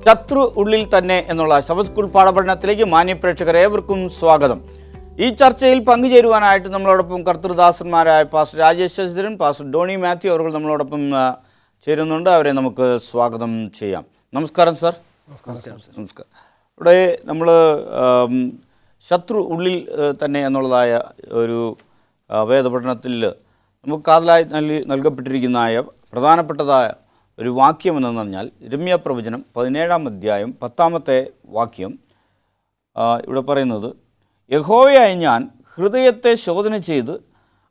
ശത്രു ഉള്ളിൽ തന്നെ എന്നുള്ള സബത് സ്കൂൾ പാഠപഠനത്തിലേക്ക് മാന്യപ്രേക്ഷകർ ഏവർക്കും സ്വാഗതം. ഈ ചർച്ചയിൽ പങ്കുചേരുവാനായിട്ട് നമ്മളോടൊപ്പം കർത്തൃദാസന്മാരായ പാസ്റ്റർ രാജേഷ് ശശിധരൻ, പാസ്റ്റർ ഡോണി മാത്യു അവർ നമ്മളോടൊപ്പം ചേരുന്നുണ്ട്. അവരെ നമുക്ക് സ്വാഗതം ചെയ്യാം. നമസ്കാരം സർ. നമസ്കാരം. ഇവിടെ നമ്മൾ ശത്രു ഉള്ളിൽ തന്നെ എന്നുള്ളതായ ഒരു വേദപഠനത്തിൽ നമുക്ക് കാതലായി നൽകപ്പെട്ടിരിക്കുന്നതായ പ്രധാനപ്പെട്ടതായ ഒരു വാക്യം എന്ന് പറഞ്ഞാൽ രമ്യ പ്രവചനം 17-ാം അധ്യായം 10-ാമത്തെ വാക്യം. ഇവിടെ പറയുന്നത്, യഹോവയായ ഞാൻ ഹൃദയത്തെ ശോധന ചെയ്ത്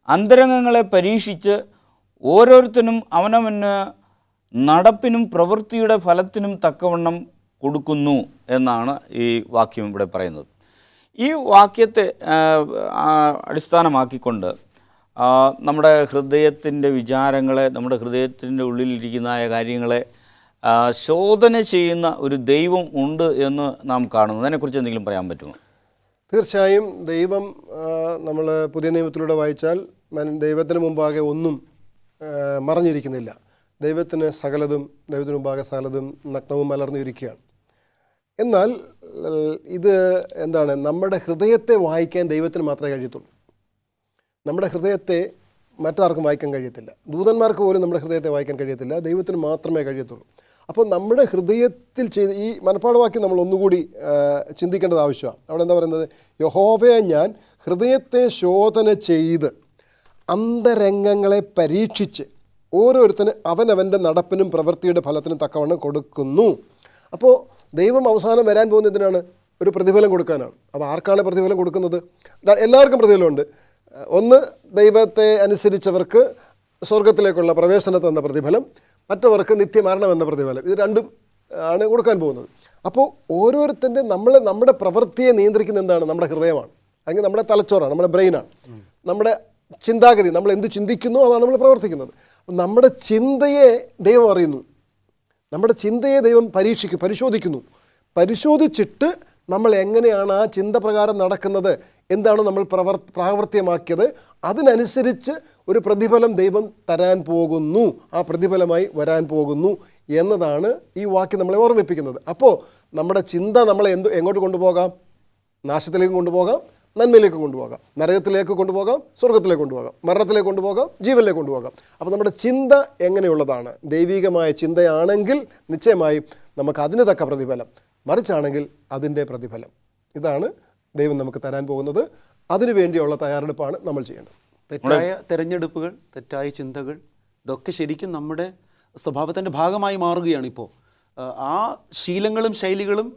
അന്തരംഗങ്ങളെ പരീക്ഷിച്ച് ഓരോരുത്തനും അവനവന് നടപ്പിനും പ്രവൃത്തിയുടെ ഫലത്തിനും തക്കവണ്ണം കൊടുക്കുന്നു എന്നാണ് ഈ വാക്യം ഇവിടെ പറയുന്നത്. ഈ വാക്യത്തെ അടിസ്ഥാനമാക്കിക്കൊണ്ട് നമ്മുടെ ഹൃദയത്തിൻ്റെ വിചാരങ്ങളെ, നമ്മുടെ ഹൃദയത്തിൻ്റെ ഉള്ളിലിരിക്കുന്ന കാര്യങ്ങളെ ശോധന ചെയ്യുന്ന ഒരു ദൈവം ഉണ്ട് എന്ന് നാം കാണുന്നു. അതിനെക്കുറിച്ച് എന്തെങ്കിലും പറയാൻ പറ്റുമോ? തീർച്ചയായും. ദൈവം നമ്മൾ പുതിയ നിയമത്തിലൂടെ വായിച്ചാൽ ദൈവത്തിന് മുമ്പാകെ ഒന്നും മറഞ്ഞിരിക്കുന്നില്ല. ദൈവത്തിന് മുമ്പാകെ സകലതും നഗ്നവും മലർന്നിരിക്കുകയാണ്. എന്നാൽ ഇത് എന്താണ്, നമ്മുടെ ഹൃദയത്തെ വായിക്കാൻ ദൈവത്തിന് മാത്രമേ കഴിയത്തുള്ളൂ. നമ്മുടെ ഹൃദയത്തെ മറ്റാർക്കും വായിക്കാൻ കഴിയത്തില്ല. ദൂതന്മാർക്ക് പോലും നമ്മുടെ ഹൃദയത്തെ വായിക്കാൻ കഴിയത്തില്ല. ദൈവത്തിന് മാത്രമേ കഴിയത്തുള്ളൂ. അപ്പോൾ നമ്മുടെ ഹൃദയത്തിൽ ചെയ്ത് ഈ മനപ്പാഠവാക്യം നമ്മൾ ഒന്നുകൂടി ചിന്തിക്കേണ്ടത് ആവശ്യമാണ്. അവിടെ എന്താ പറയുന്നത്? യഹോവയെ ഞാൻ ഹൃദയത്തെ ശോധന ചെയ്ത് അന്തരംഗങ്ങളെ പരീക്ഷിച്ച് ഓരോരുത്തന് അവനവൻ്റെ നടപ്പിനും പ്രവൃത്തിയുടെ ഫലത്തിനും തക്കവണ്ണം കൊടുക്കുന്നു. അപ്പോൾ ദൈവം അവസാനം വരാൻ പോകുന്നതിനാണ് ഒരു പ്രതിഫലം കൊടുക്കാനാണ്. അത് ആർക്കാണ് പ്രതിഫലം കൊടുക്കുന്നത്? എല്ലാവർക്കും പ്രതിഫലമുണ്ട്. ഒന്ന്, ദൈവത്തെ അനുസരിച്ചവർക്ക് സ്വർഗത്തിലേക്കുള്ള പ്രവേശനത്തെ എന്ന പ്രതിഫലം, മറ്റവർക്ക് നിത്യമരണം എന്ന പ്രതിഫലം. ഇത് രണ്ടും ആണ് കൊടുക്കാൻ പോകുന്നത്. അപ്പോൾ ഓരോരുത്തൻ്റെ നമ്മുടെ പ്രവൃത്തിയെ നിയന്ത്രിക്കുന്ന എന്താണ്? നമ്മുടെ ഹൃദയമാണ്, അല്ലെങ്കിൽ നമ്മുടെ തലച്ചോറാണ്, നമ്മുടെ ബ്രെയിനാണ്, നമ്മുടെ ചിന്താഗതി. നമ്മൾ എന്ത് ചിന്തിക്കുന്നു അതാണ് നമ്മൾ പ്രവർത്തിക്കുന്നത്. നമ്മുടെ ചിന്തയെ ദൈവം അറിയുന്നു. നമ്മുടെ ചിന്തയെ ദൈവം പരിശോധിക്കുന്നു. പരിശോധിച്ചിട്ട് നമ്മൾ എങ്ങനെയാണ് ആ ചിന്ത പ്രകാരം നടക്കുന്നത്, എന്താണോ നമ്മൾ പ്രാവർത്തികമാക്കിയത്, അതിനനുസരിച്ച് ഒരു പ്രതിഫലം ദൈവം തരാൻ പോകുന്നു, ആ പ്രതിഫലമായി വരാൻ പോകുന്നു എന്നതാണ് ഈ വാക്യം നമ്മളെ ഓർമ്മിപ്പിക്കുന്നത്. അപ്പോൾ നമ്മുടെ ചിന്ത നമ്മളെ എങ്ങോട്ട് കൊണ്ടുപോകാം? നാശത്തിലേക്ക് കൊണ്ടുപോകാം, നന്മയിലേക്ക് കൊണ്ടുപോകാം, നരകത്തിലേക്ക് കൊണ്ടുപോകാം, സ്വർഗത്തിലേക്ക് കൊണ്ടുപോകാം, മരണത്തിലേക്ക് കൊണ്ടുപോകാം, ജീവനിലേക്ക് കൊണ്ടുപോകാം. അപ്പോൾ നമ്മുടെ ചിന്ത എങ്ങനെയുള്ളതാണ്? ദൈവികമായ ചിന്തയാണെങ്കിൽ നിശ്ചയമായും നമുക്ക് അതിന് തക്ക പ്രതിഫലം, മറിച്ചാണെങ്കിൽ അതിൻ്റെ പ്രതിഫലം. ഇതാണ് ദൈവം നമുക്ക് തരാൻ പോകുന്നത്. അതിനു വേണ്ടിയുള്ള തയ്യാറെടുപ്പാണ് നമ്മൾ ചെയ്യേണ്ടത്. തെറ്റായ തിരഞ്ഞെടുപ്പുകൾ, തെറ്റായ ചിന്തകൾ, ഇതൊക്കെ ശരിക്കും നമ്മുടെ സ്വഭാവത്തിൻ്റെ ഭാഗമായി മാറുകയാണ്. ഇപ്പോൾ ആ ശീലങ്ങളും ശൈലികളും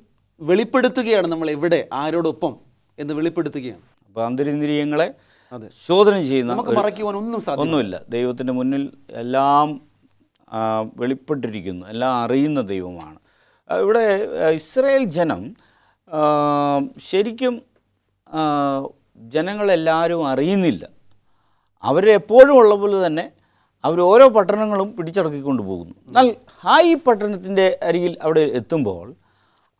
വെളിപ്പെടുത്തുകയാണ് നമ്മൾ എവിടെ, ആരോടൊപ്പം എന്ന് വെളിപ്പെടുത്തുകയാണ്. അപ്പോൾ അന്തരിന്ദ്രിയങ്ങളെ ശോധന ചെയ്യുന്ന നമുക്ക് മറയ്ക്കുവാൻ ഒന്നുമില്ല. ദൈവത്തിൻ്റെ മുന്നിൽ എല്ലാം വെളിപ്പെട്ടിരിക്കുന്നു, എല്ലാം അറിയുന്ന ദൈവമാണ്. ഇവിടെ ഇസ്രായേൽ ജനം ശരിക്കും ജനങ്ങളെല്ലാവരും അറിയുന്നില്ല. അവരെപ്പോഴും ഉള്ള പോലെ തന്നെ അവർ ഓരോ പട്ടണങ്ങളും പിടിച്ചടക്കിക്കൊണ്ട് പോകുന്നു. എന്നാൽ ഈ പട്ടണത്തിൻ്റെ അരികിൽ അവിടെ എത്തുമ്പോൾ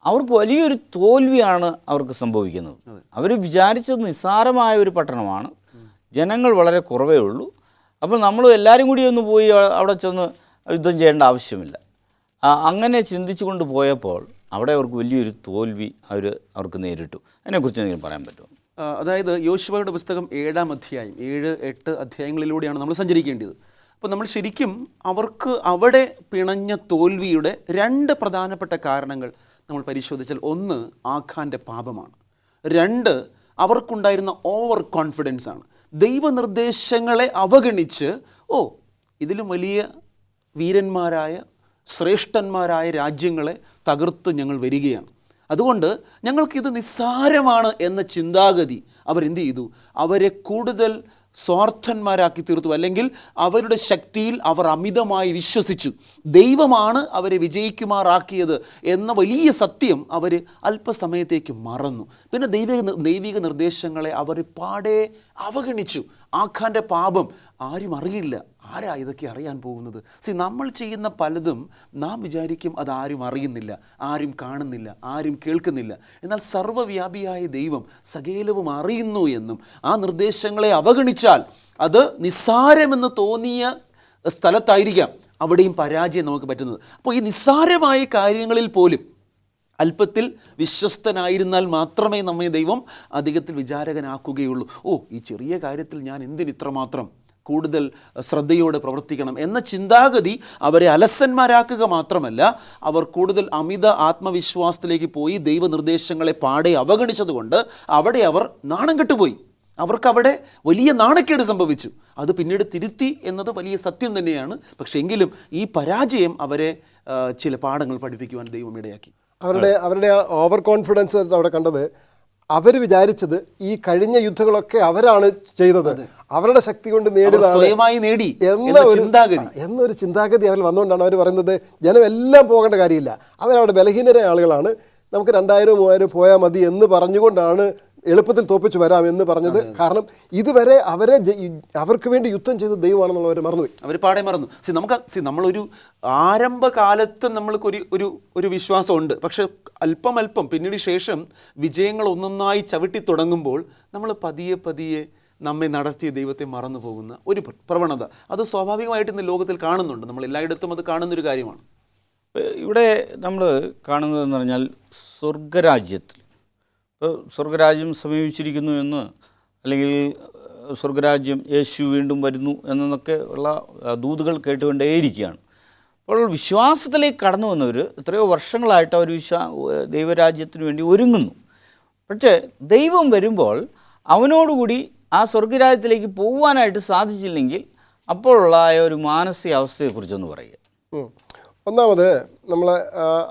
അവർക്ക് വലിയൊരു തോൽവിയാണ് അവർക്ക് സംഭവിക്കുന്നത്. അവർ വിചാരിച്ചത് നിസ്സാരമായ ഒരു പട്ടണമാണ്, ജനങ്ങൾ വളരെ കുറവേ ഉള്ളൂ, അപ്പോൾ നമ്മൾ എല്ലാവരും കൂടി ഒന്ന് പോയി അവിടെ ചെന്ന് യുദ്ധം ചെയ്യേണ്ട ആവശ്യമില്ല. അങ്ങനെ ചിന്തിച്ചു കൊണ്ട് പോയപ്പോൾ അവിടെ അവർക്ക് വലിയൊരു തോൽവി അവർക്ക് നേരിട്ടു. അതിനെക്കുറിച്ച് എന്തെങ്കിലും പറയാൻ പറ്റുമോ? അതായത് യോശുവയുടെ പുസ്തകം 7-ാം അധ്യായം, 7-8 അധ്യായങ്ങളിലൂടെയാണ് നമ്മൾ സഞ്ചരിക്കേണ്ടത്. അപ്പോൾ നമ്മൾ ശരിക്കും അവർക്ക് അവിടെ പിണഞ്ഞ തോൽവിയുടെ 2 പ്രധാനപ്പെട്ട കാരണങ്ങൾ നമ്മൾ പരിശോധിച്ചാൽ, 1 ആഖാൻ്റെ പാപമാണ്, 2 അവർക്കുണ്ടായിരുന്ന ഓവർ കോൺഫിഡൻസ് ആണ്. ദൈവനിർദ്ദേശങ്ങളെ അവഗണിച്ച് ഇതിലും വലിയ വീരന്മാരായ ശ്രേഷ്ഠന്മാരായ രാജ്യങ്ങളെ തകർത്ത് ഞങ്ങൾ വരികയാണ്, അതുകൊണ്ട് ഞങ്ങൾക്കിത് നിസ്സാരമാണ് എന്ന ചിന്താഗതി അവരെന്ത് ചെയ്തു? അവരെ കൂടുതൽ സ്വാർത്ഥന്മാരാക്കി തീർത്തു. അല്ലെങ്കിൽ അവരുടെ ശക്തിയിൽ അവർ അമിതമായി വിശ്വസിച്ചു. ദൈവമാണ് അവരെ വിജയിക്കുമാറാക്കിയത് എന്ന വലിയ സത്യം അവർ അല്പസമയത്തേക്ക് മറന്നു. പിന്നെ ദൈവിക നിർദ്ദേശങ്ങളെ അവർ പാടെ അവഗണിച്ചു. ആഖാൻ്റെ പാപം ആരും അറിയില്ല. ആരാ ഇതൊക്കെ അറിയാൻ പോകുന്നത്? നമ്മൾ ചെയ്യുന്ന പലതും നാം വിചാരിക്കും അതാരും അറിയുന്നില്ല, ആരും കാണുന്നില്ല, ആരും കേൾക്കുന്നില്ല. എന്നാൽ സർവ്വവ്യാപിയായ ദൈവം സകലവും അറിയുന്നു എന്നും ആ നിർദ്ദേശങ്ങളെ അവഗണിച്ചാൽ അത് നിസ്സാരമെന്ന് തോന്നിയ സ്ഥലത്തായിരിക്കാം അവിടെയും പരാജയം നമുക്ക് പറ്റുന്നത്. അപ്പോൾ ഈ നിസ്സാരമായ കാര്യങ്ങളിൽ പോലും അല്പത്തിൽ വിശ്വസ്തനായിരുന്നാൽ മാത്രമേ നമ്മെ ദൈവം അധികത്തിൽ വിചാരകനാക്കുകയുള്ളൂ. ഈ ചെറിയ കാര്യത്തിൽ ഞാൻ എന്തിനിത്രമാത്രം കൂടുതൽ ശ്രദ്ധയോടെ പ്രവർത്തിക്കണം എന്ന ചിന്താഗതി അവരെ അലസന്മാരാക്കുക മാത്രമല്ല, അവർ കൂടുതൽ അമിത ആത്മവിശ്വാസത്തിലേക്ക് പോയി ദൈവനിർദ്ദേശങ്ങളെ പാടെ അവഗണിച്ചതുകൊണ്ട് അവിടെ അവർ നാണം കെട്ടുപോയി. അവർക്കവിടെ വലിയ നാണക്കേട് സംഭവിച്ചു. അത് പിന്നീട് തിരുത്തി എന്നത് വലിയ സത്യം തന്നെയാണ്. പക്ഷേ എങ്കിലും ഈ പരാജയം അവരെ ചില പാഠങ്ങൾ പഠിപ്പിക്കുവാൻ ദൈവം ഇടയാക്കി. അവരുടെ ഓവർ കോൺഫിഡൻസ് അവിടെ കണ്ടത്, അവർ വിചാരിച്ചത് ഈ കഴിഞ്ഞ യുദ്ധങ്ങളൊക്കെ അവരാണ് ചെയ്തത്, അവരുടെ ശക്തി കൊണ്ട് സ്വയമായി നേടി എന്നൊരു ചിന്താഗതി അവർ വന്നുകൊണ്ടാണ് അവർ പറയുന്നത് ജനം എല്ലാം പോകേണ്ട കാര്യമില്ല, അവരവിടെ ബലഹീനരായ ആളുകളാണ്, നമുക്ക് 2000-3000 പോയാൽ മതി എന്ന് പറഞ്ഞുകൊണ്ടാണ് എളുപ്പത്തിൽ തോപ്പിച്ച് വരാം എന്ന് പറഞ്ഞത്. കാരണം ഇതുവരെ അവർക്ക് വേണ്ടി യുദ്ധം ചെയ്ത ദൈവമാണെന്നുള്ളവർ മറന്നുപോയി, അവർ പാടെ മറന്നു. നമ്മളൊരു ആരംഭകാലത്ത് നമ്മൾക്ക് ഒരു വിശ്വാസമുണ്ട്. പക്ഷെ അല്പം പിന്നീട് ശേഷം വിജയങ്ങൾ ഒന്നൊന്നായി ചവിട്ടി തുടങ്ങുമ്പോൾ നമ്മൾ പതിയെ നമ്മെ നടത്തിയ ദൈവത്തെ മറന്നു പോകുന്ന ഒരു പ്രവണത അത് സ്വാഭാവികമായിട്ട് ഇന്ന് ലോകത്തിൽ കാണുന്നുണ്ട്. നമ്മൾ എല്ലായിടത്തും അത് കാണുന്നൊരു കാര്യമാണ്. ഇവിടെ നമ്മൾ കാണുന്നതെന്ന് പറഞ്ഞാൽ സ്വർഗരാജ്യത്തിൽ ഇപ്പോൾ സ്വർഗരാജ്യം സമീപിച്ചിരിക്കുന്നു എന്ന്, അല്ലെങ്കിൽ സ്വർഗരാജ്യം യേശു വീണ്ടും വരുന്നു എന്നൊക്കെ ഉള്ള ദൂതുകൾ കേട്ടുകൊണ്ടേയിരിക്കുകയാണ്. അപ്പോൾ വിശ്വാസത്തിലേക്ക് കടന്നു വന്നവർ എത്രയോ വർഷങ്ങളായിട്ട് അവർ ദൈവരാജ്യത്തിന് വേണ്ടി ഒരുങ്ങുന്നു. പക്ഷേ ദൈവം വരുമ്പോൾ അവനോടുകൂടി ആ സ്വർഗരാജ്യത്തിലേക്ക് പോകുവാനായിട്ട് സാധിച്ചില്ലെങ്കിൽ അപ്പോഴുള്ള ഒരു മാനസികാവസ്ഥയെക്കുറിച്ചൊന്ന് പറയുക. ഒന്നാമത് നമ്മൾ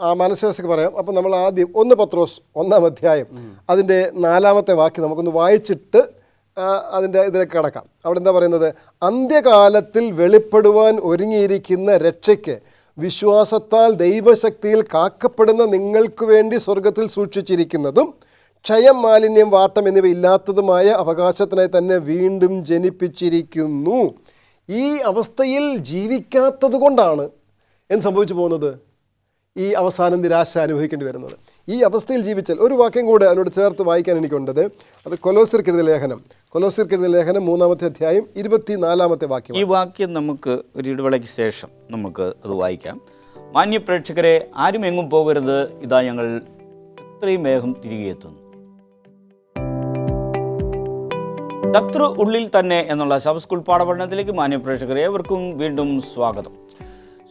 ആ മാനസികാവസ്ഥയ്ക്ക് പറയാം. അപ്പം നമ്മൾ ആദ്യം 1 പത്രോസ് 1-ാം അധ്യായം അതിൻ്റെ 4-ാമത്തെ വാക്യം നമുക്കൊന്ന് വായിച്ചിട്ട് അതിൻ്റെ ഇതിലേക്ക് കടക്കാം. അവിടെ എന്താ പറയുന്നത്? അന്ത്യകാലത്തിൽ വെളിപ്പെടുവാൻ ഒരുങ്ങിയിരിക്കുന്ന രക്ഷയ്ക്ക് വിശ്വാസത്താൽ ദൈവശക്തിയിൽ കാക്കപ്പെടുന്ന നിങ്ങൾക്ക് വേണ്ടി സ്വർഗത്തിൽ സൂക്ഷിച്ചിരിക്കുന്നതും ക്ഷയം, മാലിന്യം, വാട്ടം എന്നിവ ഇല്ലാത്തതുമായ അവകാശത്തിനായി തന്നെ വീണ്ടും ജനിപ്പിച്ചിരിക്കുന്നു. ഈ അവസ്ഥയിൽ ജീവിക്കാത്തത് കൊണ്ടാണ് എന്ത് സംഭവിച്ചു പോകുന്നത്? ഈ അവസാനം നിരാശ അനുഭവിക്കേണ്ടി വരുന്നത്. ഈ അവസ്ഥയിൽ ജീവിച്ചാൽ ഒരു വാക്യം കൂടെ അതിനോട് ചേർത്ത് വായിക്കാൻ എനിക്കുണ്ടത്. അത് കൊലോസ്യർക്കെഴുതിയ ലേഖനം 3-ാമത്തെ അധ്യായം 24-ാമത്തെ വാക്യം. ഈ വാക്യം നമുക്ക് ഒരു ഇടവേളയ്ക്ക് ശേഷം നമുക്ക് അത് വായിക്കാം. മാന്യ പ്രേക്ഷകരെ, ആരും എങ്ങും പോകരുത്, ഇതാ ഞങ്ങൾ എത്രയും വേഗം തിരികെ എത്തുന്നു. ശത്രു ഉള്ളിൽ തന്നെ എന്നുള്ള സബ് സ്കൂൾ പാഠപഠനത്തിലേക്ക് മാന്യ പ്രേക്ഷകരെ ഏവർക്കും വീണ്ടും സ്വാഗതം.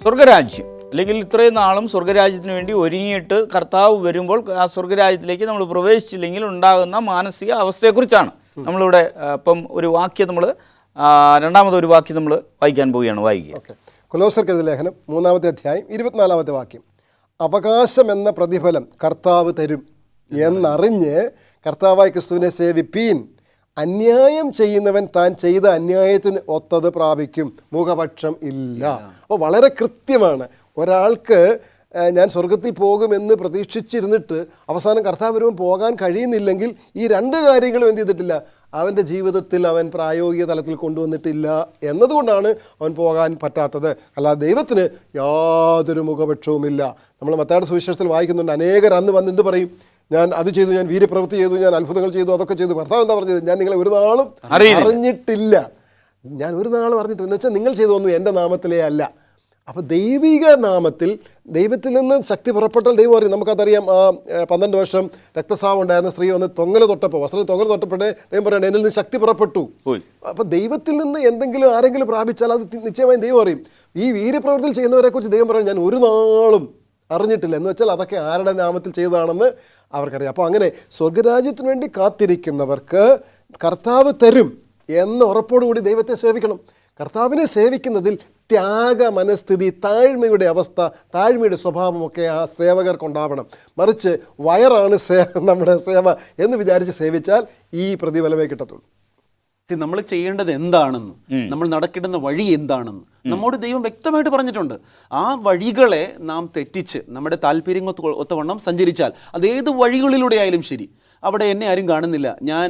സ്വർഗരാജ്യം, അല്ലെങ്കിൽ ഇത്രയും നാളും സ്വർഗരാജ്യത്തിന് വേണ്ടി ഒരുങ്ങിയിട്ട് കർത്താവ് വരുമ്പോൾ ആ സ്വർഗരാജ്യത്തിലേക്ക് നമ്മൾ പ്രവേശിച്ചില്ലെങ്കിൽ ഉണ്ടാകുന്ന മാനസിക അവസ്ഥയെക്കുറിച്ചാണ് നമ്മളിവിടെ ഇപ്പം ഒരു വാക്യം നമ്മൾ രണ്ടാമതൊരു വാക്യം നമ്മൾ വായിക്കാൻ പോവുകയാണ്. വായിക്കുക. ഓക്കെ. കൊലോസ്യർക്കെഴുതിയ ലേഖനം 3-ാമത്തെ അധ്യായം 24-ാമത്തെ വാക്യം. അവകാശം എന്ന പ്രതിഫലം കർത്താവ് തരും എന്നറിഞ്ഞ് കർത്താവായ ക്രിസ്തുവിനെ സേവിപ്പീൻ. അന്യായം ചെയ്യുന്നവൻ താൻ ചെയ്ത അന്യായത്തിന് ഒത്തത് പ്രാപിക്കും, മുഖപക്ഷം ഇല്ല. അപ്പോൾ വളരെ കൃത്യമാണ്. ഒരാൾക്ക് ഞാൻ സ്വർഗത്തിൽ പോകുമെന്ന് പ്രതീക്ഷിച്ചിരുന്നിട്ട് അവസാനം കർത്താവ് വരുമ്പോൾ പോകാൻ കഴിയുന്നില്ലെങ്കിൽ ഈ 2 കാര്യങ്ങളും എന്ത് ചെയ്തിട്ടില്ല, അവൻ്റെ ജീവിതത്തിൽ അവൻ പ്രായോഗിക തലത്തിൽ കൊണ്ടുവന്നിട്ടില്ല എന്നതുകൊണ്ടാണ് അവൻ പോകാൻ പറ്റാത്തത്. അല്ലാതെ ദൈവത്തിന് യാതൊരു മുഖപക്ഷവുമില്ല. നമ്മൾ മത്തായിയുടെ സുവിശേഷത്തിൽ വായിക്കുന്നുണ്ട്, അനേകർ അന്ന് വന്ന് എന്ത് പറയും? ഞാൻ അത് ചെയ്തു, ഞാൻ വീര്യപ്രവൃത്തി ചെയ്തു, ഞാൻ അത്ഭുതങ്ങൾ ചെയ്തു, അതൊക്കെ ചെയ്തു. ഭർത്താവ് എന്താ പറഞ്ഞത്? ഞാൻ നിങ്ങളെ ഒരു നാളും അറിഞ്ഞിട്ടില്ല. ഞാൻ ഒരു നാളും അറിഞ്ഞിട്ടില്ല എന്ന് വെച്ചാൽ നിങ്ങൾ ചെയ്തൊന്നും എൻ്റെ നാമത്തിലേ അല്ല. അപ്പോൾ ദൈവിക നാമത്തിൽ ദൈവത്തിൽ നിന്ന് ശക്തി പുറപ്പെട്ടാൽ ദൈവം അറിയും. നമുക്കതറിയാം. 12 വർഷം രക്തസ്രാവം ഉണ്ടായിരുന്ന സ്ത്രീ വന്ന് വസ്ത്രത്തിൽ തൊങ്ങൽ തൊട്ടപ്പോഴേ ദൈവം പറയണം എന്നിൽ നിന്ന് ശക്തി പുറപ്പെട്ടു. അപ്പോൾ ദൈവത്തിൽ നിന്ന് എന്തെങ്കിലും ആരെങ്കിലും പ്രാപിച്ചാൽ അത് നിശ്ചയമായും ദൈവം അറിയും. ഈ വീര്യപ്രവൃത്തിയിൽ ചെയ്യുന്നവരെക്കുറിച്ച് ദൈവം പറയും ഞാൻ ഒരു നാളും അറിഞ്ഞിട്ടില്ല എന്ന് വെച്ചാൽ അതൊക്കെ ആരുടെ നാമത്തിൽ ചെയ്തതാണെന്ന് അവർക്കറിയാം. അപ്പോൾ അങ്ങനെ സ്വർഗരാജ്യത്തിന് വേണ്ടി കാത്തിരിക്കുന്നവർക്ക് കർത്താവ് തരും എന്ന ഉറപ്പോടുകൂടി ദൈവത്തെ സേവിക്കണം. കർത്താവിനെ സേവിക്കുന്നതിൽ ത്യാഗ മനസ്ഥിതി, താഴ്മയുടെ അവസ്ഥ, താഴ്മയുടെ സ്വഭാവമൊക്കെ ആ സേവകർക്കുണ്ടാവണം. മറിച്ച് വയറാണ് നമ്മുടെ സേവ എന്ന് വിചാരിച്ച് സേവിച്ചാൽ ഈ പ്രതിഫലമേ കിട്ടത്തുള്ളൂ. നമ്മൾ ചെയ്യേണ്ടത് എന്താണെന്ന്, നമ്മൾ നടക്കേണ്ടുന്ന വഴി എന്താണെന്ന് നമ്മോട് ദൈവം വ്യക്തമായിട്ട് പറഞ്ഞിട്ടുണ്ട്. ആ വഴികളെ നാം തെറ്റിച്ച് നമ്മുടെ താല്പര്യങ്ങൾ ഒത്തവണ്ണം സഞ്ചരിച്ചാൽ അതേത് വഴികളിലൂടെ ആയാലും ശരി, അവിടെ എന്നെ ആരും കാണുന്നില്ല, ഞാൻ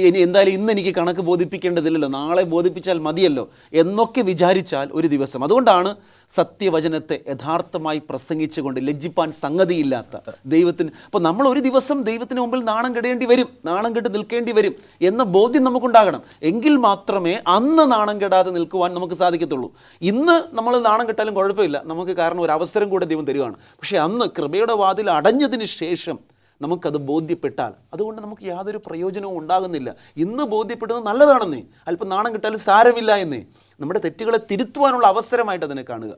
ഇനി എന്തായാലും ഇന്ന് എനിക്ക് കണക്ക് ബോധിപ്പിക്കേണ്ടതില്ലല്ലോ, നാളെ ബോധിപ്പിച്ചാൽ മതിയല്ലോ എന്നൊക്കെ വിചാരിച്ചാൽ ഒരു ദിവസം. അതുകൊണ്ടാണ് സത്യവചനത്തെ യഥാർത്ഥമായി പ്രസംഗിച്ചുകൊണ്ട് ലജ്ജിപ്പാൻ സംഗതിയില്ലാത്ത ദൈവത്തിന്. അപ്പോൾ നമ്മൾ ഒരു ദിവസം ദൈവത്തിന് മുമ്പിൽ നാണം കെടേണ്ടി വരും, നാണം കെട്ട് നിൽക്കേണ്ടി വരും എന്ന ബോധ്യം നമുക്കുണ്ടാകണം. എങ്കിൽ മാത്രമേ അന്ന് നാണം കെടാതെ നിൽക്കുവാൻ നമുക്ക് സാധിക്കത്തുള്ളൂ. ഇന്ന് നമ്മൾ നാണം കെട്ടാലും കുഴപ്പമില്ല, നമുക്ക് കാരണം ഒരു അവസരം കൂടെ ദൈവം തരുവാണ്. പക്ഷേ അന്ന് കൃപയുടെ വാതിൽ അടഞ്ഞതിന് ശേഷം നമുക്കത് ബോധ്യപ്പെട്ടാൽ അതുകൊണ്ട് നമുക്ക് യാതൊരു പ്രയോജനവും ഉണ്ടാകുന്നില്ല. ഇന്ന് ബോധ്യപ്പെടുന്നത് നല്ലതാണെന്നേ, അല്പം നാണം കിട്ടാലും സാരമില്ല എന്നേ, നമ്മുടെ തെറ്റുകളെ തിരുത്തുവാനുള്ള അവസരമായിട്ട് അതിനെ കാണുക.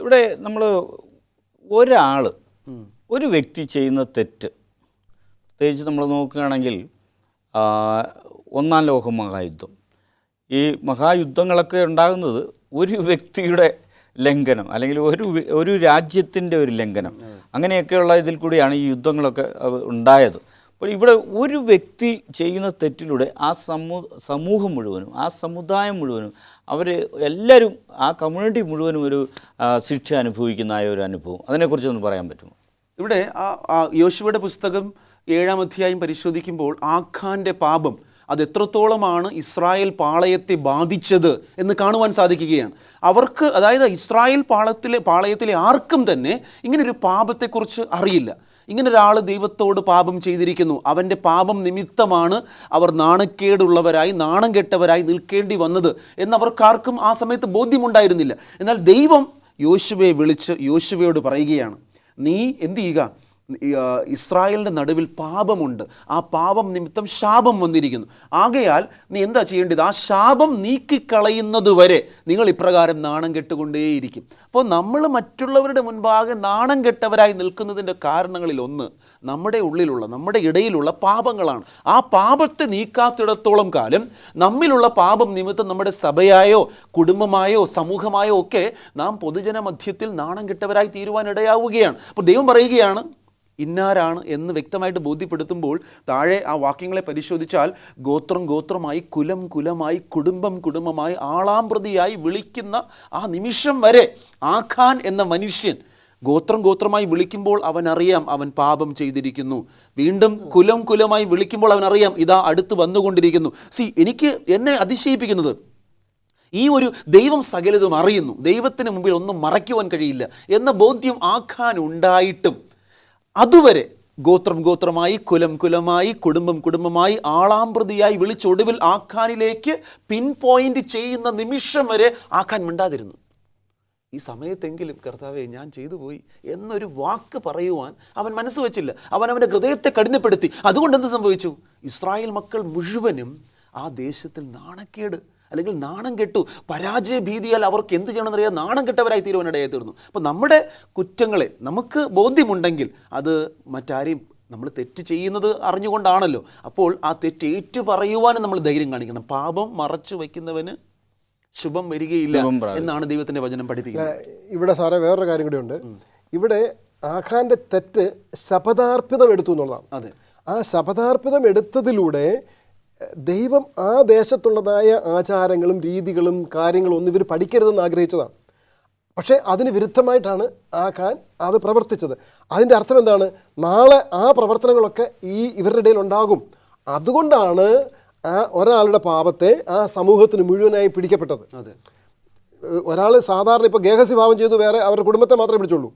ഇവിടെ നമ്മൾ ഒരു വ്യക്തി ചെയ്യുന്ന തെറ്റ്, പ്രത്യേകിച്ച് നമ്മൾ നോക്കുകയാണെങ്കിൽ ഒന്നാം ലോക മഹായുദ്ധം, ഈ മഹായുദ്ധങ്ങളൊക്കെ ഉണ്ടാകുന്നത് ഒരു വ്യക്തിയുടെ ലംഘനം അല്ലെങ്കിൽ ഒരു രാജ്യത്തിൻ്റെ ഒരു ലംഘനം, അങ്ങനെയൊക്കെയുള്ള ഇതിൽ കൂടിയാണ് ഈ യുദ്ധങ്ങളൊക്കെ ഉണ്ടായത്. അപ്പോൾ ഇവിടെ ഒരു വ്യക്തി ചെയ്യുന്ന തെറ്റിലൂടെ ആ സമൂഹം മുഴുവനും, ആ സമുദായം മുഴുവനും, അവർ എല്ലാവരും, ആ കമ്മ്യൂണിറ്റി മുഴുവനും ഒരു ശിക്ഷ അനുഭവിക്കുന്ന ഒരു അനുഭവം, അതിനെക്കുറിച്ചൊന്ന് പറയാൻ പറ്റുമോ? ഇവിടെ യോശുവയുടെ പുസ്തകം 7-ാം അധ്യായം പരിശോധിക്കുമ്പോൾ ആഖാന്റെ പാപം അത് എത്രത്തോളമാണ് ഇസ്രായേൽ പാളയത്തെ ബാധിച്ചത് എന്ന് കാണുവാൻ സാധിക്കുകയാണ്. അവർക്ക്, അതായത് ഇസ്രായേൽ പാളയത്തിലെ ആർക്കും തന്നെ ഇങ്ങനൊരു പാപത്തെക്കുറിച്ച് അറിയില്ല. ഇങ്ങനൊരാൾ ദൈവത്തോട് പാപം ചെയ്തിരിക്കുന്നു, അവൻ്റെ പാപം നിമിത്തമാണ് അവർ നാണക്കേടുള്ളവരായി, നാണം കെട്ടവരായി നിൽക്കേണ്ടി വന്നത് എന്നവർക്കാർക്കും ആ സമയത്ത് ബോധ്യമുണ്ടായിരുന്നില്ല. എന്നാൽ ദൈവം യോശുവയെ വിളിച്ച് യോശുവയോട് പറയുകയാണ്, നീ എന്ത് ചെയ്യുക, ഇസ്രായേലിൻ്റെ നടുവിൽ പാപമുണ്ട്, ആ പാപം നിമിത്തം ശാപം വന്നിരിക്കുന്നു. ആകയാൽ നീ എന്താ ചെയ്യേണ്ടത്, ആ ശാപം നീക്കിക്കളയുന്നത് വരെ നിങ്ങൾ ഇപ്രകാരം നാണം കെട്ടുകൊണ്ടേയിരിക്കും. അപ്പോൾ നമ്മൾ മറ്റുള്ളവരുടെ മുൻപാകെ നാണം കെട്ടവരായി നിൽക്കുന്നതിൻ്റെ കാരണങ്ങളിൽ ഒന്ന് നമ്മുടെ ഉള്ളിലുള്ള, നമ്മുടെ ഇടയിലുള്ള പാപങ്ങളാണ്. ആ പാപത്തെ നീക്കാത്തിടത്തോളം കാലം നമ്മിലുള്ള പാപം നിമിത്തം നമ്മുടെ സഭയായോ കുടുംബമായോ സമൂഹമായോ ഒക്കെ നാം പൊതുജന മധ്യത്തിൽ നാണം കെട്ടവരായി തീരുവാൻ ഇടയാവുകയാണ്. അപ്പോൾ ദൈവം പറയുകയാണ്, ഇന്നാരാണ് എന്ന് വ്യക്തമായിട്ട് ബോധ്യപ്പെടുത്തുമ്പോൾ താഴെ ആ വാക്യങ്ങളെ പരിശോധിച്ചാൽ ഗോത്രം ഗോത്രമായി, കുലം കുലമായി, കുടുംബം കുടുംബമായി, ആളാമ്പ്രതിയായി വിളിക്കുന്ന ആ നിമിഷം വരെ ആഖാൻ എന്ന മനുഷ്യൻ ഗോത്രം ഗോത്രമായി വിളിക്കുമ്പോൾ അവനറിയാം അവൻ പാപം ചെയ്തിരിക്കുന്നു. വീണ്ടും കുലം കുലമായി വിളിക്കുമ്പോൾ അവനറിയാം ഇതാ അടുത്ത് വന്നുകൊണ്ടിരിക്കുന്നു. എന്നെ അതിശയിപ്പിക്കുന്നത് ഈ ഒരു ദൈവം സകലതും അറിയുന്നു, ദൈവത്തിന് മുമ്പിൽ ഒന്നും മറയ്ക്കുവാൻ കഴിയില്ല എന്ന ബോധ്യം ആഖാൻ ഉണ്ടായിട്ടും അതുവരെ ഗോത്രം ഗോത്രമായി, കുലം കുലമായി, കുടുംബം കുടുംബമായി, ആളാമ്പ്രതിയായി വിളിച്ചൊടുവിൽ ആഖാനിലേക്ക് പിൻ പോയിന്റ് ചെയ്യുന്ന നിമിഷം വരെ ആഖാൻ മിണ്ടാതിരുന്നു. ഈ സമയത്തെങ്കിലും കർത്താവേ ഞാൻ ചെയ്തു പോയി എന്നൊരു വാക്ക് പറയുവാൻ അവൻ മനസ്സ് വെച്ചില്ല. അവൻ്റെ ഹൃദയത്തെ കഠിനപ്പെടുത്തി. അതുകൊണ്ട് എന്ത് സംഭവിച്ചു, ഇസ്രായേൽ മക്കൾ മുഴുവനും ആ ദേശത്തിൽ നാണക്കേട് അല്ലെങ്കിൽ നാണം കെട്ടു. പരാജയ ഭീതിയാൽ അവർക്ക് എന്ത് ചെയ്യണമെന്നറിയാം, നാണം കെട്ടവരായി തീരുവാനിടയായി തീർന്നു. അപ്പോൾ നമ്മുടെ കുറ്റങ്ങളെ നമുക്ക് ബോധ്യമുണ്ടെങ്കിൽ അത് മറ്റാരെയും, നമ്മൾ തെറ്റ് ചെയ്യുന്നത് അറിഞ്ഞുകൊണ്ടാണല്ലോ, അപ്പോൾ ആ തെറ്റ് ഏറ്റു പറയുവാനും നമ്മൾ ധൈര്യം കാണിക്കണം. പാപം മറച്ചു വയ്ക്കുന്നവന് ശുഭം വരികയില്ല എന്നാണ് ദൈവത്തിൻ്റെ വചനം പഠിപ്പിക്കുന്നത്. ഇവിടെ സാറേ വേറൊരു കാര്യം കൂടി ഉണ്ട്. ഇവിടെ ആഖാന്റെ തെറ്റ് ശപഥാർപ്പിതം എടുത്തു എന്നുള്ളതാണ്. അതെ, ആ ശപഥാർപ്പിതം എടുത്തതിലൂടെ ദൈവം ആ ദേശത്തുള്ളതായ ആചാരങ്ങളും രീതികളും കാര്യങ്ങളും ഒന്നും ഇവർ പഠിക്കരുതെന്ന് ആഗ്രഹിച്ചതാണ്. പക്ഷേ അതിന് വിരുദ്ധമായിട്ടാണ് ആഖാൻ അത് പ്രവർത്തിച്ചത്. അതിൻ്റെ അർത്ഥം എന്താണ്, നാളെ ആ പ്രവർത്തനങ്ങളൊക്കെ ഇവരുടെ ഇടയിൽ ഉണ്ടാകും. അതുകൊണ്ടാണ് ആ ഒരാളുടെ പാപത്തെ ആ സമൂഹത്തിന് മുഴുവനായി പിടിക്കപ്പെട്ടത്. അതെ, ഒരാൾ സാധാരണ ഇപ്പോൾ ഗേഹസി പാപം ചെയ്തു, വേറെ അവരുടെ കുടുംബത്തെ മാത്രമേ പിടിച്ചുള്ളൂ,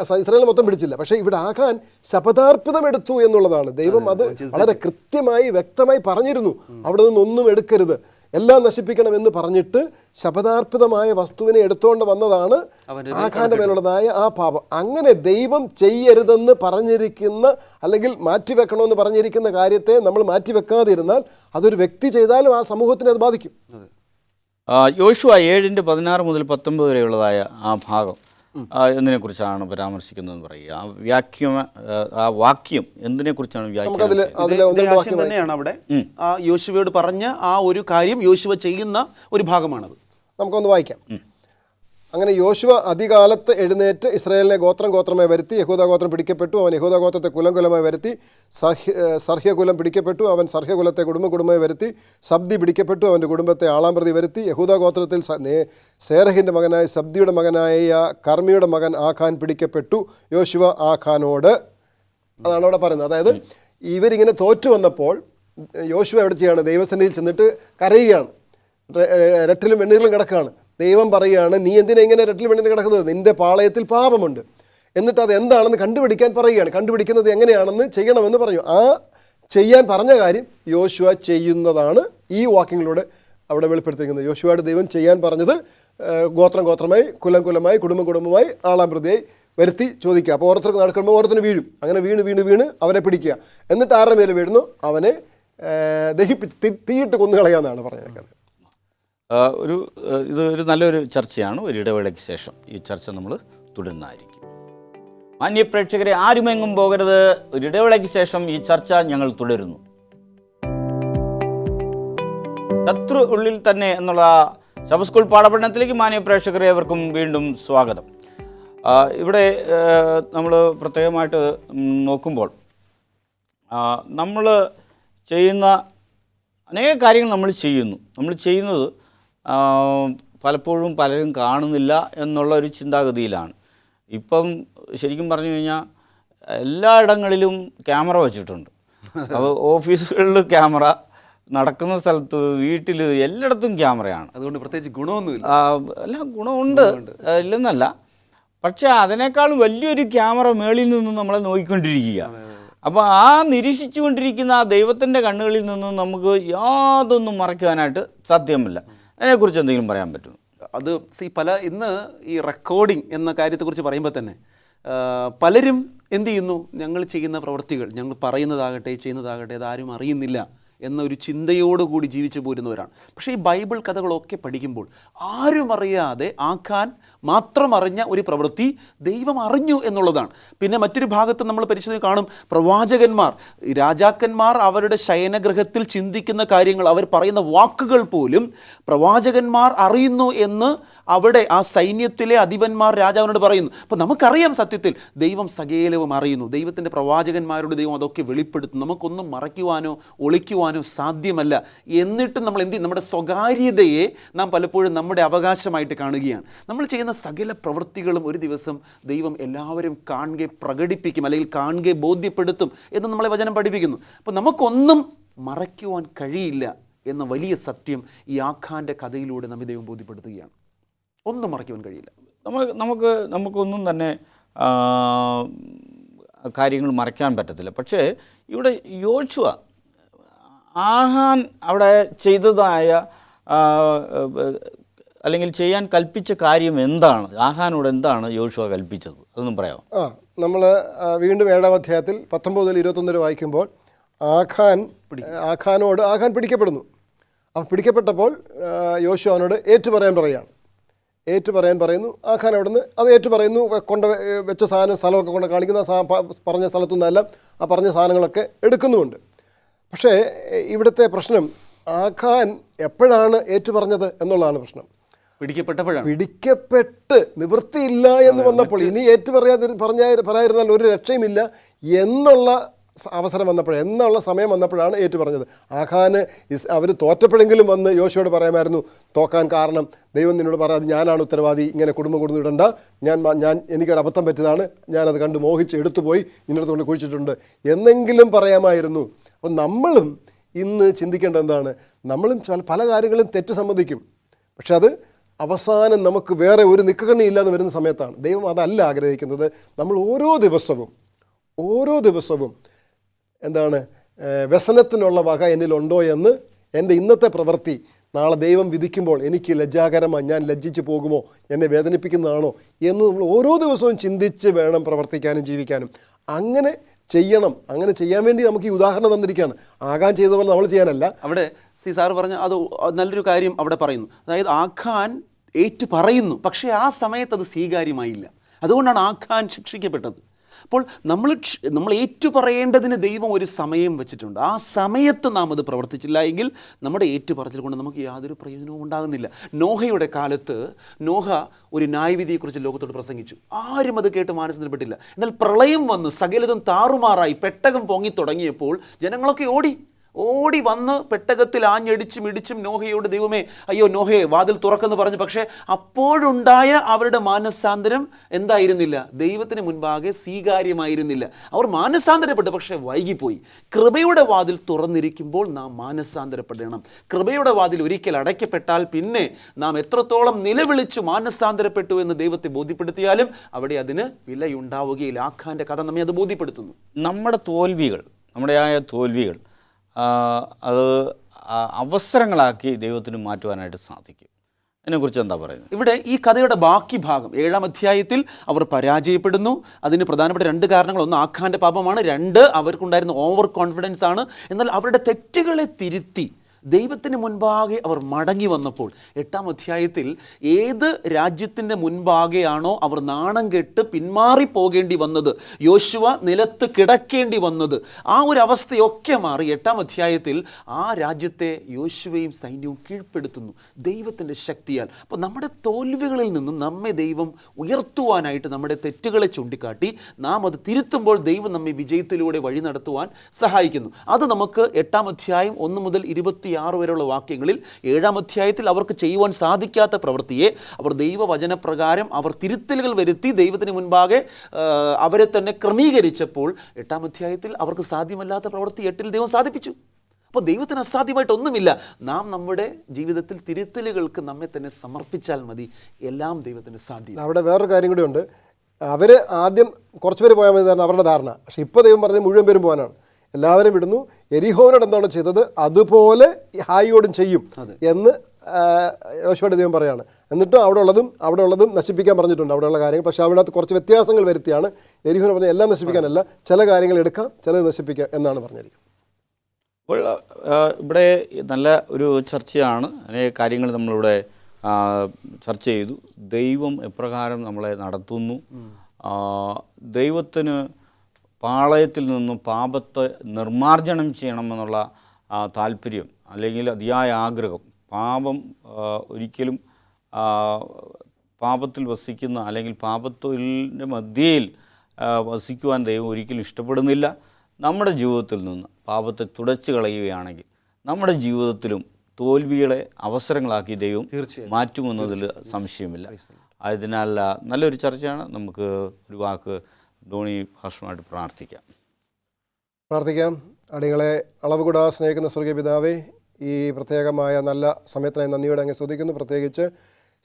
ഇസ്രായേൽ മൊത്തം പിടിച്ചില്ല. പക്ഷേ ഇവിടെ ആഖാൻ ശപഥാർപ്പിതം എടുത്തു എന്നുള്ളതാണ്. ദൈവം അത് വളരെ കൃത്യമായി വ്യക്തമായി പറഞ്ഞിരുന്നു, അവിടെ നിന്നൊന്നും എടുക്കരുത്, എല്ലാം നശിപ്പിക്കണം എന്ന് പറഞ്ഞിട്ട് ശപഥാർപ്പിതമായ വസ്തുവിനെ എടുത്തുകൊണ്ട് വന്നതാണ് ആഖാന്റെ മേലുള്ളതായ ആ പാപം. അങ്ങനെ ദൈവം ചെയ്യരുതെന്ന് പറഞ്ഞിരിക്കുന്ന അല്ലെങ്കിൽ മാറ്റിവെക്കണമെന്ന് പറഞ്ഞിരിക്കുന്ന കാര്യത്തെ നമ്മൾ മാറ്റിവെക്കാതിരുന്നാൽ അതൊരു വ്യക്തി ചെയ്താലും ആ സമൂഹത്തിനെ അത് ബാധിക്കും. യോശുവ 7:16 മുതൽ 19 വരെയുള്ളതായ ആ ഭാഗം എന്തിനെക്കുറിച്ചാണ് പരാമർശിക്കുന്നതെന്ന് പറയുക. ആ വാക്യം എന്തിനെക്കുറിച്ചാണ് വ്യാഖ്യാനം തന്നെയാണ് അവിടെ ആ യോശുവയോട് പറഞ്ഞ ആ ഒരു കാര്യം യോശുവ ചെയ്യുന്ന ഒരു ഭാഗമാണത്. നമുക്കൊന്ന് വായിക്കാം. അങ്ങനെ യോശുവ അതികാലത്ത് എഴുന്നേറ്റ് ഇസ്രായേലിനെ ഗോത്രം ഗോത്രമായി വരുത്തി. യഹൂദ ഗോത്രം പിടിക്കപ്പെട്ടു, അവൻ യഹൂദ ഗോത്രത്തെ കുലം കുലമായി വരുത്തി. സർഹ്യകുലം പിടിക്കപ്പെട്ടു, അവൻ സർഹ്യകുലത്തെ കുടുംബം കുടുംബമായി വരുത്തി. സബ്ദി പിടിക്കപ്പെട്ടു, അവൻ്റെ കുടുംബത്തെ ആളാമ്പ്രതി വരുത്തി. യഹൂദ ഗോത്രത്തിൽ സേരഹിൻ്റെ മകനായ സബ്ദിയുടെ മകനായ കർമ്മിയുടെ മകൻ ആഖാൻ പിടിക്കപ്പെട്ടു. യോശുവ ആഖാനോട് അതാണ് അവിടെ പറയുന്നത്. അതായത് ഇവരിങ്ങനെ തോറ്റു വന്നപ്പോൾ യോശുവ എവിടെ ചെയ്യാണ്? ദൈവസന്നിധിയിൽ ചെന്നിട്ട് കരയുകയാണ്. രട്ടിലും വെണ്ണീരിലും കിടക്കുകയാണ്. ദൈവം പറയുകയാണ്, നീ എന്തിനാ ഇങ്ങനെ രട്ടിലും വെണ്ണീരിലും കിടക്കുന്നത്? നിൻ്റെ പാളയത്തിൽ പാപമുണ്ട്. എന്നിട്ട് അത് എന്താണെന്ന് കണ്ടുപിടിക്കാൻ പറയുകയാണ്. കണ്ടുപിടിക്കുന്നത് എങ്ങനെയാണെന്ന് ചെയ്യണമെന്ന് പറഞ്ഞു. ആ ചെയ്യാൻ പറഞ്ഞ കാര്യം യോശുവ ചെയ്യുന്നതാണ് ഈ വാക്യങ്ങളിലൂടെ അവിടെ വെളിപ്പെടുത്തിയിരിക്കുന്നത്. യോശുവയുടെ ദൈവം ചെയ്യാൻ പറഞ്ഞത് ഗോത്രം ഗോത്രമായി, കുലം കുലമായി, കുടുംബം കുടുംബമായി, ആളാം പ്രതിയായി വരുത്തി ചോദിക്കുക. അപ്പോൾ ഓരോരുത്തർക്ക് നടക്കുമ്പോൾ ഓരോരുത്തരും വീഴും. അങ്ങനെ വീണ് അവനെ പിടിക്കുക. എന്നിട്ട് ആരുടെ മേലെ വീഴുന്നു? അവനെ ദഹിപ്പിച്ച് തീയിട്ട് കൊന്നുകളയാന്നാണ് പറഞ്ഞേക്കുന്നത്. ഒരു നല്ലൊരു ചർച്ചയാണ്. ഒരു ഇടവേളയ്ക്ക് ശേഷം ഈ ചർച്ച നമ്മൾ തുടരുന്നതായിരിക്കും. മാന്യ പ്രേക്ഷകരെ, ആരുമെങ്ങും പോകരുത്. ഒരു ഇടവേളയ്ക്ക് ശേഷം ഈ ചർച്ച ഞങ്ങൾ തുടരുന്നു. ശത്രു ഉള്ളിൽ തന്നെ എന്നുള്ള സബ് സ്കൂൾ പാഠപഠനത്തിലേക്ക് മാന്യ പ്രേക്ഷകരെ ഏവർക്കും വീണ്ടും സ്വാഗതം. ഇവിടെ നമ്മൾ പ്രത്യേകമായിട്ട് നോക്കുമ്പോൾ നമ്മൾ ചെയ്യുന്ന അനേക കാര്യങ്ങൾ നമ്മൾ ചെയ്യുന്നത് പലപ്പോഴും പലരും കാണുന്നില്ല എന്നുള്ള ഒരു ചിന്താഗതിയിലാണ്. ഇപ്പം ശരിക്കും പറഞ്ഞു കഴിഞ്ഞാൽ എല്ലായിടങ്ങളിലും ക്യാമറ വച്ചിട്ടുണ്ട്. അപ്പോൾ ഓഫീസുകളിൽ ക്യാമറ, നടക്കുന്ന സ്ഥലത്ത്, വീട്ടിൽ, എല്ലായിടത്തും ക്യാമറയാണ്. അതുകൊണ്ട് പ്രത്യേകിച്ച് ഗുണമൊന്നുമില്ല. അല്ല, ഗുണമുണ്ട്, ഇല്ലെന്നല്ല. പക്ഷേ അതിനേക്കാളും വലിയൊരു ക്യാമറ മേളിൽ നിന്ന് നമ്മളെ നോക്കിക്കൊണ്ടിരിക്കുക. അപ്പോൾ ആ നിരീക്ഷിച്ചു കൊണ്ടിരിക്കുന്ന ആ ദൈവത്തിൻ്റെ കണ്ണുകളിൽ നിന്ന് നമുക്ക് യാതൊന്നും മറയ്ക്കുവാനായിട്ട് സാധ്യമല്ല. അതിനെക്കുറിച്ച് എന്തെങ്കിലും പറയാൻ പറ്റുമോ? അത് ഇന്ന് ഈ റെക്കോർഡിംഗ് എന്ന കാര്യത്തെക്കുറിച്ച് പറയുമ്പോൾ തന്നെ പലരും എന്ത് ചെയ്യുന്നു? ഞങ്ങൾ ചെയ്യുന്ന പ്രവൃത്തികൾ, ഞങ്ങൾ പറയുന്നതാകട്ടെ ചെയ്യുന്നതാകട്ടെ അതാരും അറിയുന്നില്ല എന്നൊരു ചിന്തയോടുകൂടി ജീവിച്ചു പോരുന്നവരാണ്. പക്ഷേ ഈ ബൈബിൾ കഥകളൊക്കെ പഠിക്കുമ്പോൾ ആരും അറിയാതെ ആഖാൻ മാത്രം അറിഞ്ഞ ഒരു പ്രവൃത്തി ദൈവം അറിഞ്ഞു എന്നുള്ളതാണ്. പിന്നെ മറ്റൊരു ഭാഗത്ത് നമ്മൾ പരിശോധന കാണും, പ്രവാചകന്മാർ, രാജാക്കന്മാർ അവരുടെ ശയനഗൃഹത്തിൽ ചിന്തിക്കുന്ന കാര്യങ്ങൾ, അവർ പറയുന്ന വാക്കുകൾ പോലും പ്രവാചകന്മാർ അറിയുന്നു എന്ന് അവിടെ ആ സൈന്യത്തിലെ അധിപന്മാർ രാജാവിനോട് പറയുന്നു. അപ്പോൾ നമുക്കറിയാം സത്യത്തിൽ ദൈവം സകലവും അറിയുന്നു. ദൈവത്തിൻ്റെ പ്രവാചകന്മാരോട് ദൈവം അതൊക്കെ വെളിപ്പെടുത്തുന്നു. നമുക്കൊന്നും മറയ്ക്കുവാനോ ഒളിക്കുവാനോ സാധ്യമല്ല. എന്നിട്ട് നമ്മൾ നമ്മുടെ സ്വകാര്യതയെ നാം പലപ്പോഴും നമ്മുടെ അവകാശമായിട്ട് കാണുകയാണ്. നമ്മൾ ചെയ്യുന്ന സകല പ്രവൃത്തികളും ഒരു ദിവസം ദൈവം എല്ലാവരും കാണുക പ്രകടിപ്പിക്കും, അല്ലെങ്കിൽ കാണുക ബോധ്യപ്പെടുത്തും എന്ന് നമ്മളെ വചനം പഠിപ്പിക്കുന്നു. അപ്പോൾ നമുക്കൊന്നും മറയ്ക്കുവാൻ കഴിയില്ല എന്ന വലിയ സത്യം ഈ ആഖാൻ്റെ കഥയിലൂടെ നമ്മെ ദൈവം ബോധ്യപ്പെടുത്തുകയാണ്. ഒന്നും മറയ്ക്കുവാൻ കഴിയില്ല. നമുക്കൊന്നും തന്നെ കാര്യങ്ങൾ മറയ്ക്കാൻ പറ്റത്തില്ല. പക്ഷേ ഇവിടെ യോശുവ ആഹാൻ അവിടെ ചെയ്തതായ അല്ലെങ്കിൽ ചെയ്യാൻ കൽപ്പിച്ച കാര്യം എന്താണ്? ആഹാനോട് എന്താണ് യോശുവ കൽപ്പിച്ചത്? അതൊന്നും പറയാമോ? നമ്മൾ വീണ്ടും 7-ാം അധ്യായത്തിൽ 19 മുതൽ 21 വരെ വായിക്കുമ്പോൾ ആഖാൻ പിടിക്കപ്പെടുന്നു. അപ്പോൾ പിടിക്കപ്പെട്ടപ്പോൾ യോശുവ അവനോട് ഏറ്റുപറയാൻ പറയുന്നു. ആഖാൻ അവിടുന്ന് അത് ഏറ്റുപറയുന്നു. വെച്ച സ്ഥലമൊക്കെ കൊണ്ട് കാണിക്കുന്നു. പറഞ്ഞ സ്ഥലത്തുനിന്നെല്ലാം ആ പറഞ്ഞ സാധനങ്ങളൊക്കെ എടുക്കുന്നുമുണ്ട്. പക്ഷേ ഇവിടുത്തെ പ്രശ്നം ആഖാൻ എപ്പോഴാണ് ഏറ്റുപറഞ്ഞത് എന്നുള്ളതാണ് പ്രശ്നം. പിടിക്കപ്പെട്ട് നിവൃത്തിയില്ല എന്ന് വന്നപ്പോൾ, ഇനി പറയാതിരുന്നാൽ ഒരു രക്ഷയുമില്ല എന്നുള്ള അവസരം വന്നപ്പോഴേ, എന്നുള്ള സമയം വന്നപ്പോഴാണ് പറഞ്ഞത്. ആഖാന് അവർ തോറ്റപ്പോഴെങ്കിലും വന്ന് യോശുവയോട് പറയാമായിരുന്നു, തോക്കാൻ കാരണം ദൈവം നിന്നോട് പറയാതെ ഞാനാണ് ഉത്തരവാദി, ഇങ്ങനെ കുടുംബം കൊടുത്തിടണ്ട, എനിക്കൊരു അബദ്ധം പറ്റിയതാണ്, ഞാനത് കണ്ട് മോഹിച്ച് എടുത്തുപോയി നിന്നടുത്ത് കൊണ്ട് കുഴിച്ചിട്ടുണ്ട് എന്നെങ്കിലും പറയാമായിരുന്നു. അപ്പോൾ നമ്മളും ഇന്ന് ചിന്തിക്കേണ്ടത് എന്താണ്? നമ്മളും പല കാര്യങ്ങളും തെറ്റ് സമ്മതിക്കും. പക്ഷെ അത് അവസാനം നമുക്ക് വേറെ ഒരു നിൽക്കണിയില്ലാന്ന് വരുന്ന സമയത്താണ്. ദൈവം അതല്ല ആഗ്രഹിക്കുന്നത്. നമ്മൾ ഓരോ ദിവസവും എന്താണ്, വ്യസനത്തിനുള്ള വക എന്നിലുണ്ടോ എന്ന്, എൻ്റെ ഇന്നത്തെ പ്രവൃത്തി നാളെ ദൈവം വിധിക്കുമ്പോൾ എനിക്ക് ലജ്ജാകരമാണ്, ഞാൻ ലജ്ജിച്ച് പോകുമോ, എന്നെ വേദനിപ്പിക്കുന്നതാണോ എന്ന് നമ്മൾ ഓരോ ദിവസവും ചിന്തിച്ച് വേണം പ്രവർത്തിക്കാനും ജീവിക്കാനും. അങ്ങനെ ചെയ്യണം. അങ്ങനെ ചെയ്യാൻ വേണ്ടി നമുക്ക് ഈ ഉദാഹരണം തന്നിരിക്കുകയാണ്. ആഖാൻ ചെയ്ത പോലെ നമ്മൾ ചെയ്യാനല്ല. അവിടെ സാറ് പറഞ്ഞ അത് നല്ലൊരു കാര്യം അവിടെ പറയുന്നു. അതായത് ആഖാൻ ഏറ്റു പറയുന്നു, പക്ഷേ ആ സമയത്ത് അത് സ്വീകാര്യമായില്ല. അതുകൊണ്ടാണ് ആഖാൻ ശിക്ഷിക്കപ്പെട്ടത്. അപ്പോൾ നമ്മൾ ഏറ്റുപറയേണ്ടതിന് ദൈവം ഒരു സമയം വെച്ചിട്ടുണ്ട്. ആ സമയത്ത് നാം അത് പ്രവർത്തിച്ചില്ല എങ്കിൽ നമ്മുടെ ഏറ്റുപറച്ചിൽ കൊണ്ട് നമുക്ക് യാതൊരു പ്രയോജനവും ഉണ്ടാകുന്നില്ല. നോഹയുടെ കാലത്ത് നോഹ ഒരു ന്യായവിധിയെക്കുറിച്ച് ലോകത്തോട് പ്രസംഗിച്ചു. ആരും അത് കേട്ട് മാനസാന്തരപ്പെട്ടില്ല. എന്നാൽ പ്രളയം വന്ന് സകലതും താറുമാറായി പെട്ടകം പൊങ്ങി തുടങ്ങിയപ്പോൾ ജനങ്ങളൊക്കെ ഓടി. ഓടി വന്ന് പെട്ടകത്തിൽ ആഞ്ഞടിച്ചും ഇടിച്ചും നോഹയോട്, ദൈവമേ അയ്യോ നോഹയെ വാതിൽ തുറക്കെന്ന് പറഞ്ഞു. പക്ഷേ അപ്പോഴുണ്ടായ അവരുടെ മാനസാന്തരം എന്തായിരുന്നില്ല? ദൈവത്തിന് മുൻപാകെ സ്വീകാര്യമായിരുന്നില്ല. അവർ മാനസാന്തരപ്പെട്ടു, പക്ഷേ വൈകിപ്പോയി. കൃപയുടെ വാതിൽ തുറന്നിരിക്കുമ്പോൾ നാം മാനസാന്തരപ്പെടണം. കൃപയുടെ വാതിൽ ഒരിക്കൽ അടയ്ക്കപ്പെട്ടാൽ പിന്നെ നാം എത്രത്തോളം നിലവിളിച്ചു മാനസാന്തരപ്പെട്ടു എന്ന് ദൈവത്തെ ബോധ്യപ്പെടുത്തിയാലും അവിടെ അതിന് വിലയുണ്ടാവുകയില്ല. ആഖാന്റെ കഥ നമ്മെ അത് ബോധ്യപ്പെടുത്തുന്നു. നമ്മുടെ തോൽവികൾ അത് അവസരങ്ങളാക്കി ദൈവത്തിന് മാറ്റുവാനായിട്ട് സാധിക്കും. അതിനെക്കുറിച്ച് എന്താ പറയുന്നത്? ഇവിടെ ഈ കഥയുടെ ബാക്കി ഭാഗം 7-ാം അധ്യായത്തിൽ അവർ പരാജയപ്പെടുന്നു. അതിന് പ്രധാനപ്പെട്ട 2 കാരണങ്ങൾ. ഒന്ന് ആഖാന്റെ പാപമാണ്, 2 അവർക്കുണ്ടായിരുന്ന ഓവർ കോൺഫിഡൻസ് ആണ്. എന്നാൽ അവരുടെ തെറ്റുകളെ തിരുത്തി ദൈവത്തിന് മുൻപാകെ അവർ മടങ്ങി വന്നപ്പോൾ 8-ാം അധ്യായത്തിൽ ഏത് രാജ്യത്തിൻ്റെ മുൻപാകെയാണോ അവർ നാണം കെട്ട് പിന്മാറിപ്പോകേണ്ടി വന്നത്, യോശുവ നിലത്ത് കിടക്കേണ്ടി വന്നത്, ആ ഒരു അവസ്ഥയൊക്കെ മാറി 8-ാം അധ്യായത്തിൽ ആ രാജ്യത്തെ യോശുവയും സൈന്യവും കീഴ്പ്പെടുത്തുന്നു ദൈവത്തിൻ്റെ ശക്തിയാൽ. അപ്പോൾ നമ്മുടെ തോൽവികളിൽ നിന്നും നമ്മെ ദൈവം ഉയർത്തുവാനായിട്ട് നമ്മുടെ തെറ്റുകളെ ചൂണ്ടിക്കാട്ടി നാം അത് തിരുത്തുമ്പോൾ ദൈവം നമ്മെ വിജയത്തിലൂടെ വഴി നടത്തുവാൻ സഹായിക്കുന്നു. അത് നമുക്ക് 8-ാം അധ്യായം 1 മുതൽ 26 വരെയുള്ള വാക്യങ്ങളിൽ 7-ാം അധ്യായത്തിൽ അവർക്ക് ചെയ്യുവാൻ സാധിക്കാത്ത പ്രവൃത്തിയെ അവർ ദൈവവചനപ്രകാരം അവർ തിരുത്തലുകൾ വരുത്തി ദൈവത്തിന് മുൻപാകെ അവരെ തന്നെ ക്രമീകരിച്ചപ്പോൾ 8-ാം അധ്യായത്തിൽ അവർക്ക് സാധ്യമല്ലാത്ത പ്രവൃത്തി 8-ൽ ദൈവം സാധിപ്പിച്ചു. അപ്പോൾ ദൈവത്തിന് അസാധ്യമായിട്ടൊന്നുമില്ല. നാം നമ്മുടെ ജീവിതത്തിൽ തിരുത്തലുകൾക്ക് നമ്മെ തന്നെ സമർപ്പിച്ചാൽ മതി, എല്ലാം ദൈവത്തിന് സാധ്യം. അവിടെ വേറൊരു കാര്യം കൂടി ഉണ്ട്. അവർ ആദ്യം കുറച്ച് പേര് പോയാൽ മതി അവരുടെ ധാരണ. പക്ഷേ ഇപ്പോൾ ദൈവം പറഞ്ഞ് മുഴുവൻ പേരും പോകാനാണ്. എല്ലാവരും വിടുന്നു. യെരിഹോനോട് എന്താണ് ചെയ്തത് അതുപോലെ ഹായിയോടും ചെയ്യും എന്ന് യോശുവയുടെ ദൈവം പറയാണ്. എന്നിട്ടും അവിടെ ഉള്ളതും നശിപ്പിക്കാൻ പറഞ്ഞിട്ടുണ്ട്, അവിടെയുള്ള കാര്യങ്ങൾ. പക്ഷേ അവിടത്ത് കുറച്ച് വ്യത്യാസങ്ങൾ വരുത്തിയാണ് യെരിഹോൻ പറഞ്ഞത് എല്ലാം നശിപ്പിക്കാനല്ല, ചില കാര്യങ്ങൾ എടുക്കാം, ചിലത് നശിപ്പിക്കാം എന്നാണ് പറഞ്ഞിരിക്കുന്നത്. അപ്പോൾ ഇവിടെ നല്ല ഒരു ചർച്ചയാണ്. അനേക കാര്യങ്ങൾ നമ്മളിവിടെ ചർച്ച ചെയ്തു. ദൈവം എപ്രകാരം നമ്മളെ നടത്തുന്നു, ദൈവത്തിന് പാളയത്തിൽ നിന്നും പാപത്തെ നിർമ്മാർജ്ജനം ചെയ്യണമെന്നുള്ള താല്പര്യം അല്ലെങ്കിൽ അതിയായ ആഗ്രഹം, പാപം ഒരിക്കലും പാപത്തിൽ വസിക്കുന്ന അല്ലെങ്കിൽ പാപത്തിൻ്റെ മധ്യയിൽ വസിക്കുവാൻ ദൈവം ഒരിക്കലും ഇഷ്ടപ്പെടുന്നില്ല. നമ്മുടെ ജീവിതത്തിൽ നിന്ന് പാപത്തെ തുടച്ചു കളയുകയാണെങ്കിൽ നമ്മുടെ ജീവിതത്തിലും തോൽവികളെ അവസരങ്ങളാക്കി ദൈവം മാറ്റുമെന്നതിൽ സംശയമില്ല. അതിനാൽ നല്ലൊരു ചർച്ചയാണ്. നമുക്ക് ഒരു വാക്ക് ഡോണി ഭാഷമായിട്ട് പ്രാർത്ഥിക്കാം. അടികളെ അളവ് കൂടാ സ്നേഹിക്കുന്ന സ്വർഗീയ പിതാവേ, ഈ പ്രത്യേകമായ നല്ല സമയത്തിനായി നന്ദിയോടെ അങ്ങ് സ്തുതിക്കുന്നു. പ്രത്യേകിച്ച്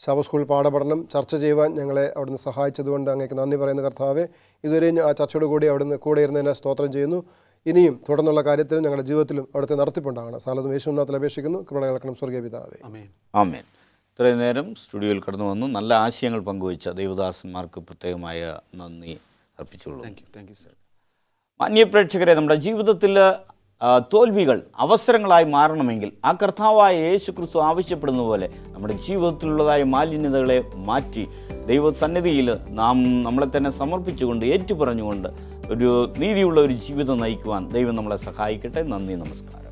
ശബ സ്കൂൾ പാഠപഠനം ചർച്ച ചെയ്യുവാൻ ഞങ്ങളെ അവിടുന്ന് സഹായിച്ചതുകൊണ്ട് അങ്ങേക്ക് നന്ദി പറയുന്ന കർത്താവേ, ഇതുവരെയും ആ ചർച്ചയോട് കൂടി അവിടുന്ന് കൂടെ ഇരുന്നതിനെ സ്തോത്രം ചെയ്യുന്നു. ഇനിയും തുടർന്നുള്ള കാര്യത്തിലും ഞങ്ങളുടെ ജീവിതത്തിലും അവിടുത്തെ നടത്തിപ്പുണ്ടാകണം. സാലതും യേശുനാമത്തിൽ അപേക്ഷിക്കുന്നു. കൃപ കേൾക്കണം സ്വർഗീയ പിതാവേ. ആമേൻ. ഇത്രയും നേരം സ്റ്റുഡിയോയിൽ കടന്നു വന്നു നല്ല ആശയങ്ങൾ പങ്കുവച്ച ദൈവദാസന്മാർക്ക് പ്രത്യേകമായ നന്ദി അർപ്പിച്ചുള്ളൂ. Thank you sir. മാന്യപ്രേക്ഷകരെ, നമ്മുടെ ജീവിതത്തിൽ തോൽവികൾ അവസരങ്ങളായി മാറണമെങ്കിൽ ആ കർത്താവായ യേശു ക്രിസ്തു ആവശ്യപ്പെടുന്ന പോലെ നമ്മുടെ ജീവിതത്തിലുള്ളതായ മാലിന്യതകളെ മാറ്റി ദൈവസന്നിധിയിൽ നാം നമ്മളെ തന്നെ സമർപ്പിച്ചുകൊണ്ട് ഏറ്റുപറഞ്ഞുകൊണ്ട് ഒരു നീതിയുള്ള ഒരു ജീവിതം നയിക്കുവാൻ ദൈവം നമ്മളെ സഹായിക്കട്ടെ. നന്ദി, നമസ്കാരം.